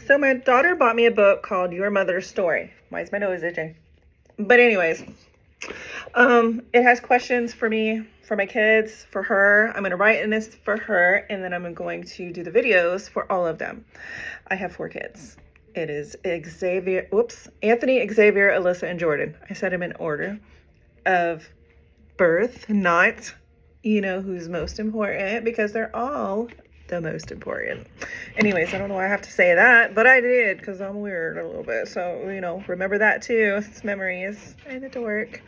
So my daughter bought me a book called Your Mother's Story. Why is my nose itching? But anyways, it has questions for me, for my kids, for her. I'm going to write in this for her, and then I'm going to do the videos for all of them. I have 4 kids. It is Anthony, Xavier, Alyssa, and Jordan. I said them in order of birth, not, who's most important, because they're all the most important. Anyways, I don't know why I have to say that, but I did because I'm weird a little bit. So, remember that too. It's memories. I need to work.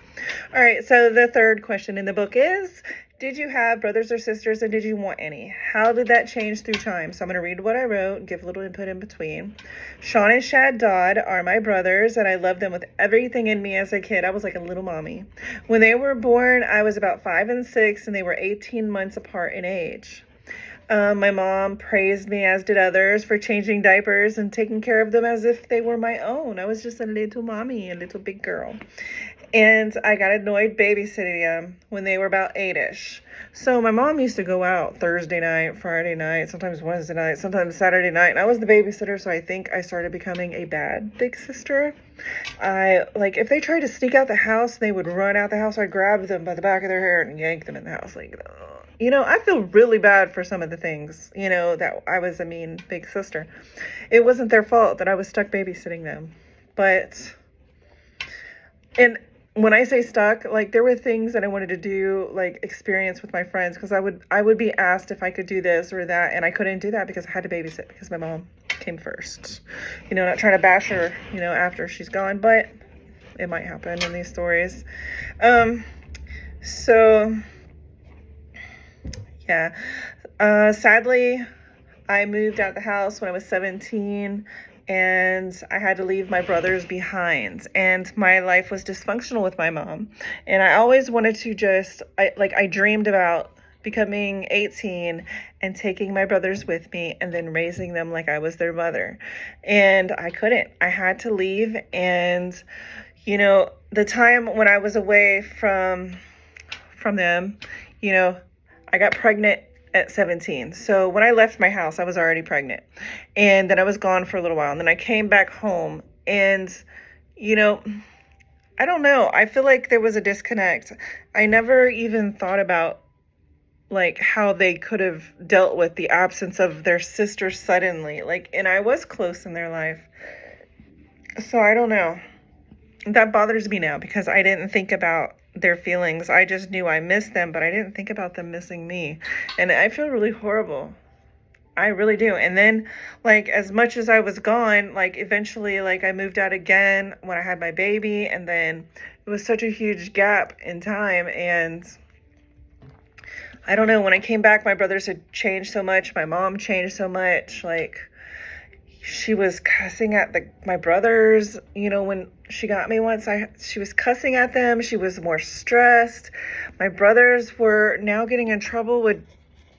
All right. So the third question in the book is, did you have brothers or sisters, and did you want any? How did that change through time? So I'm going to read what I wrote, give a little input in between. Sean and Shad Dodd are my brothers, and I loved them with everything in me as a kid. I was like a little mommy. When they were born, I was about 5 and 6, and they were 18 months apart in age. My mom praised me, as did others, for changing diapers and taking care of them as if they were my own. I was just a little mommy, a little big girl. And I got annoyed babysitting them when they were about 8-ish. So my mom used to go out Thursday night, Friday night, sometimes Wednesday night, sometimes Saturday night. And I was the babysitter, so I think I started becoming a bad big sister. If they tried to sneak out the house, they would run out the house. I'd grab them by the back of their hair and yank them in the house. I feel really bad for some of the things, that I was a mean big sister. It wasn't their fault that I was stuck babysitting them. And when I say stuck, there were things that I wanted to do, experience with my friends, because I would be asked if I could do this or that, and I couldn't do that because I had to babysit because my mom came first. Not trying to bash her, after she's gone, but it might happen in these stories. Yeah. Sadly, I moved out of the house when I was 17, and I had to leave my brothers behind, and my life was dysfunctional with my mom. And I always wanted to I dreamed about becoming 18 and taking my brothers with me and then raising them like I was their mother. And I couldn't. I had to leave. And, the time when I was away from them, I got pregnant at 17. So when I left my house, I was already pregnant. And then I was gone for a little while. And then I came back home. And, I don't know. I feel like there was a disconnect. I never even thought about, how they could have dealt with the absence of their sister suddenly. And I was close in their life. So I don't know. That bothers me now because I didn't think about their feelings. I just knew I missed them, but I didn't think about them missing me. And I feel really horrible. I really do. And then, as much as I was gone, eventually, I moved out again when I had my baby. And then it was such a huge gap in time. And I don't know, when I came back, my brothers had changed so much. My mom changed so much. She was cussing at my brothers, when she got me once, she was cussing at them. She was more stressed. My brothers were now getting in trouble with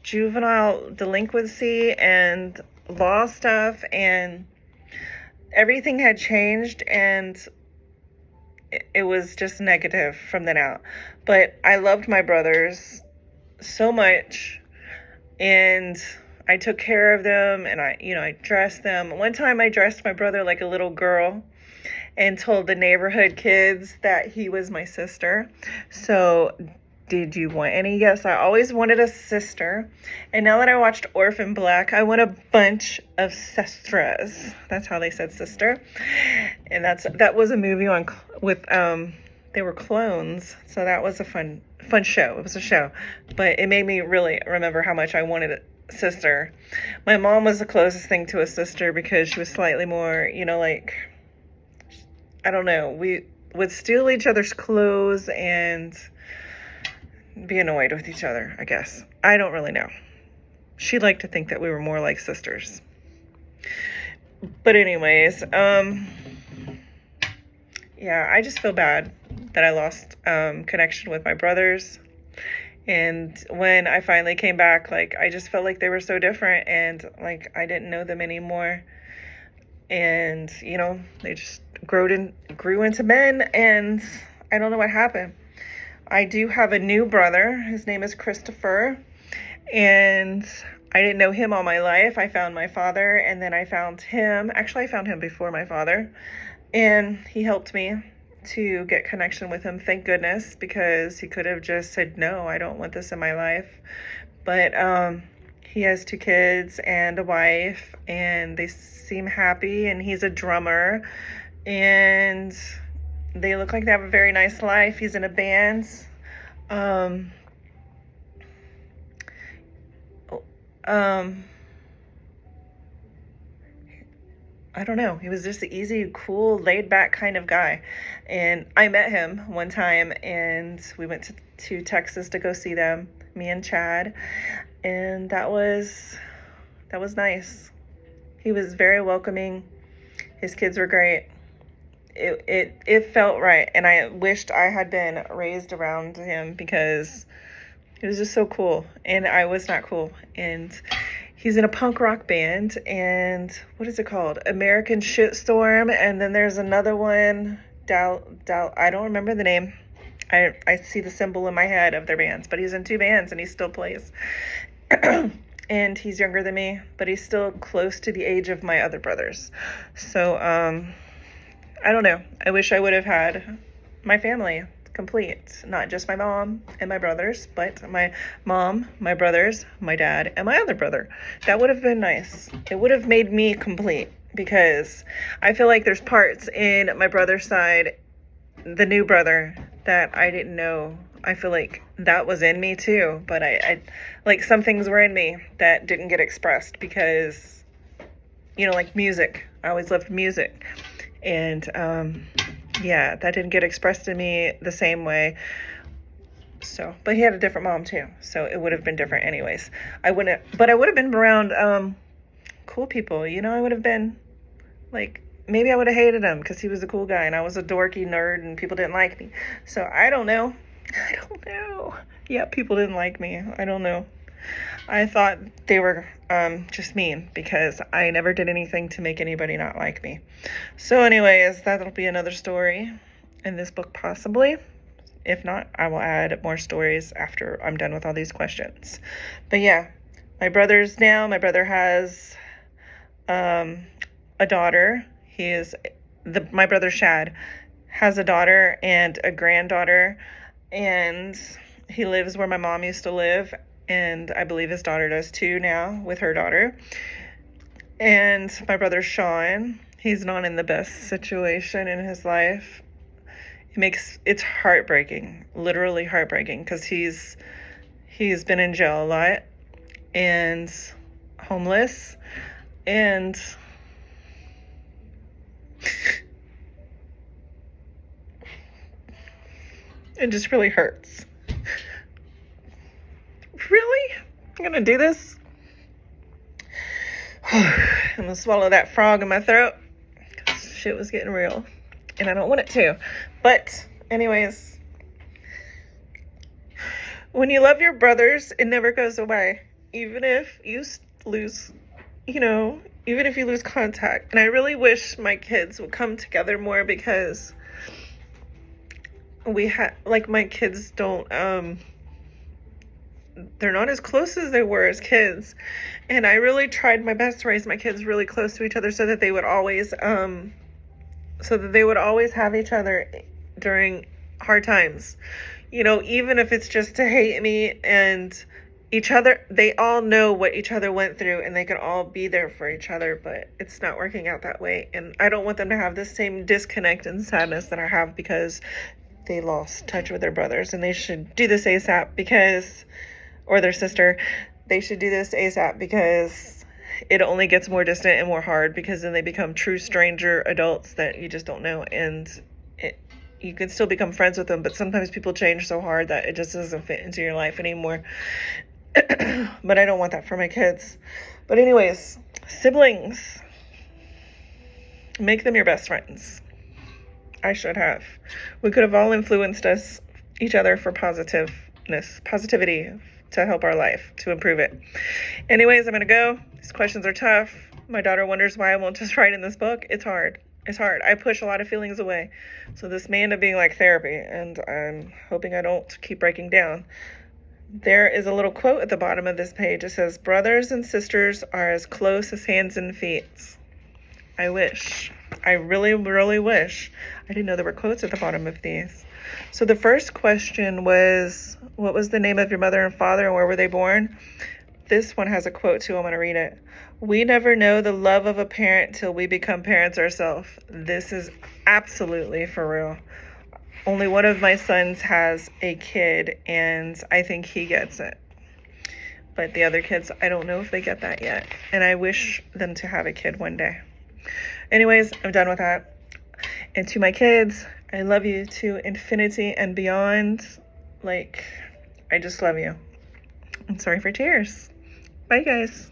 juvenile delinquency and law stuff, and everything had changed, and it was just negative from then out. But I loved my brothers so much, and I took care of them, and I dressed them. One time I dressed my brother like a little girl and told the neighborhood kids that he was my sister. So, did you want any? Yes, I always wanted a sister. And now that I watched Orphan Black, I want a bunch of sistras. That's how they said sister. And that was a movie with they were clones. So that was a fun show. It was a show. But it made me really remember how much I wanted it. Sister. My mom was the closest thing to a sister because she was slightly more, I don't know, we would steal each other's clothes and be annoyed with each other, I guess. I don't really know. She liked to think that we were more like sisters. But anyways, yeah, I just feel bad that I lost connection with my brothers. And when I finally came back, I just felt like they were so different, and I didn't know them anymore. And, they just grew into men, and I don't know what happened. I do have a new brother. His name is Christopher, and I didn't know him all my life. I found my father, and then I found him. Actually, I found him before my father, and he helped me to get connection with him. Thank goodness, because he could have just said, no, I don't want this in my life. But he has 2 kids and a wife, and they seem happy, and he's a drummer, and they look like they have a very nice life. He's in a band. I don't know. He was just the easy, cool, laid back kind of guy. And I met him one time, and we went to Texas to go see them, me and Chad. And that was nice. He was very welcoming. His kids were great. It felt right. And I wished I had been raised around him, because it was just so cool. And I was not cool. And he's in a punk rock band, and what is it called? American Shitstorm. And then there's another one, I don't remember the name. I see the symbol in my head of their bands, but he's in 2 bands and he still plays. And he's younger than me, but he's still close to the age of my other brothers. So, I don't know. I wish I would have had my family complete, not just my mom and my brothers, but my mom, my brothers, my dad, and my other brother. That would have been nice. It would have made me complete, because I feel like there's parts in my brother's side, the new brother, that I didn't know. I feel like that was in me too, but I like some things were in me that didn't get expressed, because, like music. I always loved music, and yeah, that didn't get expressed in me the same way. So, but he had a different mom too, so it would have been different anyways. I would have been around cool people. I would have been like, maybe I would have hated him because he was a cool guy and I was a dorky nerd and people didn't like me. So I don't know. Yeah, people didn't like me. I don't know. I thought they were just mean, because I never did anything to make anybody not like me. So anyways, that'll be another story in this book possibly. If not, I will add more stories after I'm done with all these questions. But yeah, my brother has a daughter. My brother Shad has a daughter and a granddaughter, and he lives where my mom used to live. And I believe his daughter does too now, with her daughter. And my brother Sean, he's not in the best situation in his life. It's heartbreaking, literally heartbreaking, because he's been in jail a lot and homeless, and it just really hurts. Really? I'm gonna do this? I'm gonna swallow that frog in my throat. Shit was getting real, and I don't want it to. But anyways, when you love your brothers, it never goes away. Even if you lose, even if you lose contact. And I really wish my kids would come together more, because my kids don't, they're not as close as they were as kids. And I really tried my best to raise my kids really close to each other, so that they would always have each other during hard times. Even if it's just to hate me and each other, they all know what each other went through, and they can all be there for each other, but it's not working out that way. And I don't want them to have the same disconnect and sadness that I have because they lost touch with their brothers. And they should do this ASAP, or their sister, they should do this ASAP, because it only gets more distant and more hard, because then they become true stranger adults that you just don't know. And you can still become friends with them, but sometimes people change so hard that it just doesn't fit into your life anymore. But I don't want that for my kids. But anyways, siblings, make them your best friends. I should have. We could have all influenced each other for positivity, to help our life, to improve it. Anyways, I'm gonna go. These questions are tough. My daughter wonders why I won't just write in this book. It's hard. I push a lot of feelings away. So this may end up being like therapy, and I'm hoping I don't keep breaking down. There is a little quote at the bottom of this page. It says, brothers and sisters are as close as hands and feet. I wish. I really, really wish. I didn't know there were quotes at the bottom of these. So the first question was, what was the name of your mother and father and where were they born? This one has a quote too. I'm going to read it. We never know the love of a parent till we become parents ourselves. This is absolutely for real. Only one of my sons has a kid, and I think he gets it. But the other kids, I don't know if they get that yet. And I wish them to have a kid one day. Anyways, I'm done with that. And to my kids, I love you to infinity and beyond. Like, I just love you. I'm sorry for tears. Bye, guys.